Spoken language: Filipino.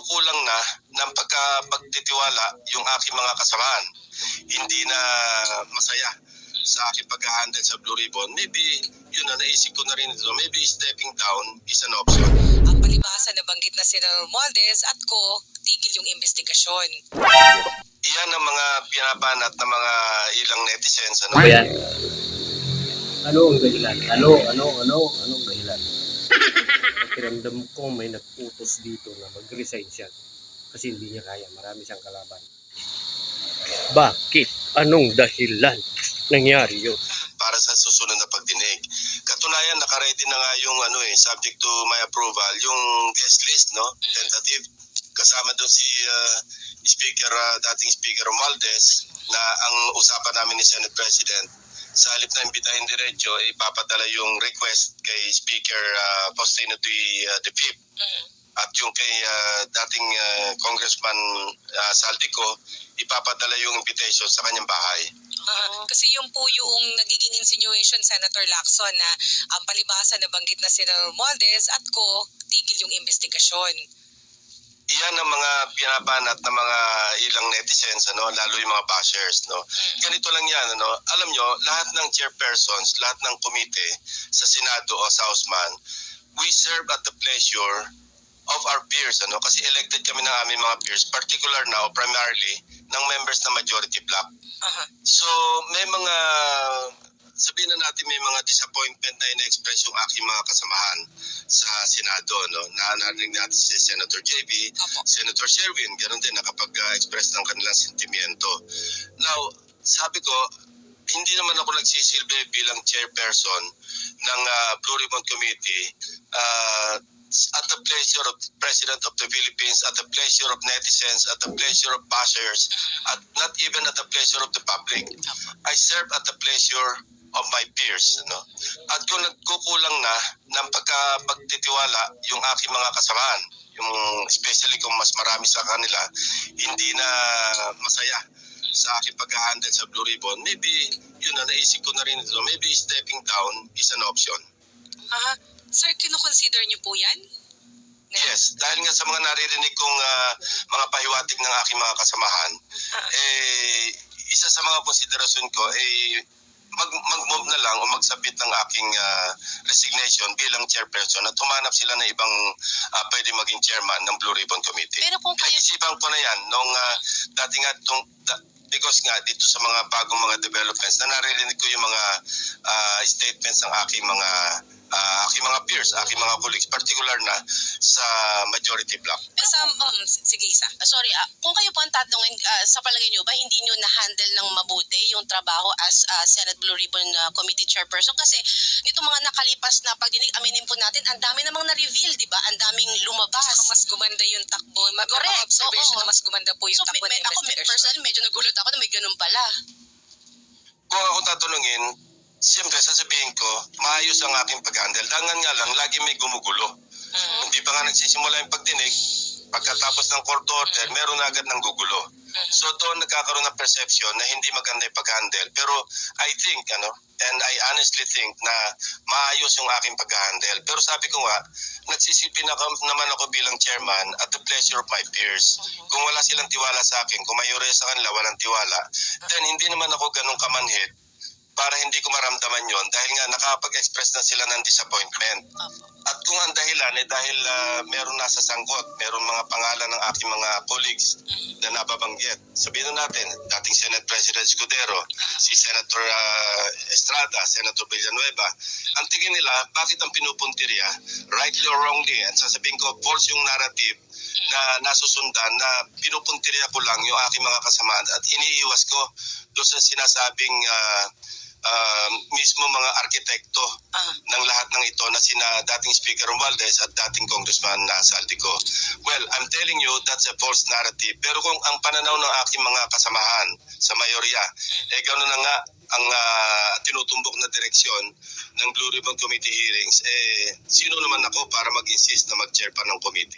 nagkukulang na ng pagtitiwala yung aking mga kasamahan. Hindi na masaya sa aking pag-handle sa Blue Ribbon. Maybe, yun na, naisip ko na rin ito. Maybe stepping down is an option. Ang palibhasa na banggit na sina Romualdez at ko, tigil yung investigasyon. Iyan ang mga binabanat ng mga ilang netizens. Ano ba yan? Ano ang dahilan? Anong dahilan? Pakiramdam ko may nag-utos dito na mag-resign siya kasi hindi niya kaya, marami siyang kalaban. Bakit? Anong dahilan nangyari yun? Para sa susunod na pagdinig. Katunayan, nakaready na nga yung subject to my approval, yung guest list, no? Tentative. Kasama doon si dating Speaker Romualdez na ang usapan namin ni Senate President. Sa halip na imbitahin diretso, ipapadala yung request kay Speaker Faustino the Fifth. At yung kay dating Congressman Saldico, ipapadala yung invitation sa kanyang bahay. Kasi yung po yung nagiging insinuation, Senator Lacson, na ang palibhasa na banggit na sina Romualdez at ko, tigil yung investigasyon. Iyan ang mga binabanat ng mga ilang netizens, lalo yung mga bashers. Ganito lang yan. Alam nyo, lahat ng chairpersons, lahat ng komite sa Senado o sa Hausman, we serve at the pleasure of our peers. Kasi elected kami ng aming mga peers, particular now, primarily, ng members ng majority bloc. So, may mga, sabihin na natin, may mga disappointment na in-express yung aking mga kasamahan sa Senado. Narinig natin si Senator JB, Senator Sherwin, ganoon din nakapag-express ng kanilang sentimiento. Now, sabi ko, hindi naman ako nagsisilbi bilang chairperson ng Blue Ribbon Committee at the pleasure of President of the Philippines, at the pleasure of netizens, at the pleasure of bashers, at not even at the pleasure of the public. I serve at the pleasure of my peers. At kung nagkukulang na ng pagtitiwala yung aking mga kasamahan, yung especially kung mas marami sa kanila, hindi na masaya sa aking pag-handle sa Blue Ribbon, maybe, yun na, naisip ko na rin ito, maybe stepping down is an option. Sir, kino-consider niyo po yan? Yes, dahil nga sa mga naririnig kong mga pahiwatig ng aking mga kasamahan, isa sa mga konsiderasyon ko mag-move na lang o magsabit ng aking resignation bilang chairperson at humanap sila na ibang pwede maging chairman ng Blue Ribbon Committee. Pero kung kayo... Naisipan ko na yan nung dati nga because nga dito sa mga bagong mga developments na naririnig ko yung mga statements ng aking mga peers, aking mga colleagues, particular na sa majority bloc. Sige, Isa. Sorry, kung kayo po ang tatanungin, sa palagay nyo ba, hindi nyo na-handle ng mabuti yung trabaho as Senate Blue Ribbon Committee Chairperson? Kasi nito mga nakalipas na pagdinig, aminin po natin, ang dami namang na-reveal, di ba? Ang daming lumabas. Saka mas gumanda yung takbo. Correct. Observation na mas gumanda po yung takbo ng investigation. Ako personally, medyo nagulat ako na may ganun pala. Kung ako tatanungin, siyempre sasabihin ko, maayos ang aking pag-handle. Dangan nga lang, lagi may gumugulo. Hindi pa nga nagsisimula yung pagdinig, pagkatapos ng court order, meron agad ng gugulo. So doon nagkakaroon ng perception na hindi maganda yung pag-handle. Pero I think, and I honestly think na maayos yung aking pag-handle. Pero sabi ko nga, nagsisilbi naman ako bilang chairman at the pleasure of my peers. Kung wala silang tiwala sa akin, kung mayroon sa kanila walang tiwala, then hindi naman ako ganun kamanhid para hindi ko maramdaman yon dahil nga nakapag-express na sila ng disappointment. At kung ang dahilan dahil meron nasa sangkot, meron mga pangalan ng aking mga colleagues na nababanggit. Sabihin na natin, dating Senate President Escudero, si Senator Estrada, Senator Villanueva, ang tingin nila, bakit ang pinupuntirya, rightly or wrongly, at sasabihin ko, false yung narrative na nasusundan na pinupuntirya ko lang yung aking mga kasamahan at iniiwas ko doon sa sinasabing mismo mga arkitekto ng lahat ng ito na sina dating Speaker Romualdez at dating Congressman Saldico. Well, I'm telling you, that's a false narrative. Pero kung ang pananaw ng aking mga kasamahan sa mayorya, gano'n na nga ang tinutumbok na direksyon ng Blue Ribbon Committee hearings, sino naman ako para mag-insist na mag-chair pa ng committee?